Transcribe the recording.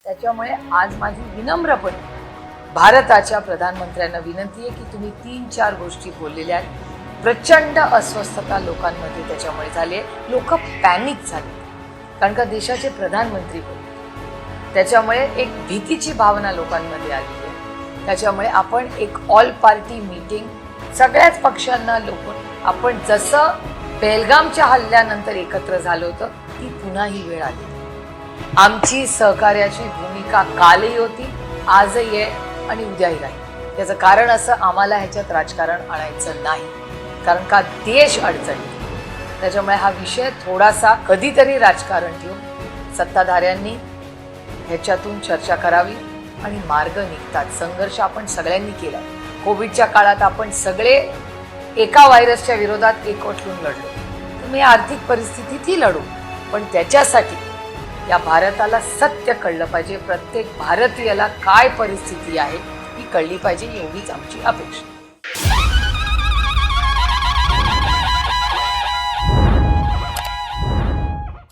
त्याच्यामुळे आज माझी विनम्रपणे भारताच्या प्रधानमंत्र्यांना विनंती आहे की तुम्ही 3-4 गोष्टी बोललेल्या आहेत. प्रचंड अस्वस्थता लोकांमध्ये त्याच्यामुळे झाली आहे. लोक पॅनिक झाले कारण का देशाचे प्रधानमंत्री होते. त्याच्यामुळे एक भीतीची भावना लोकांमध्ये आली आहे. त्याच्यामुळे आपण एक ऑल पार्टी मीटिंग सगळ्याच पक्षांना आपण जसं बेलगामच्या हल्ल्यानंतर एकत्र झालो होतं ती पुन्हा ही वेळ आली. आमची सहकार्याची भूमिका कालही होती, आजही आहे आणि उद्याही राहील. याचं कारण असं, आम्हाला ह्याच्यात राजकारण आणायचं नाही कारण का देश अडचणीत. त्याच्यामुळे हा विषय थोडासा कधीतरी राजकारण ठेवून सत्ताधाऱ्यांनी ह्याच्यातून चर्चा करावी आणि मार्ग निघतात. संघर्ष आपण सगळ्यांनी केला. कोविडच्या काळात आपण सगळे एका व्हायरसच्या विरोधात एकवटून लढलो. तुम्ही आर्थिक परिस्थितीतही लढू, पण त्याच्यासाठी या भारताला सत्य कळलं पाहिजे. प्रत्येक भारतीयाला काय परिस्थिती आहे ही कळली पाहिजे, एवढीच आमची अपेक्षा.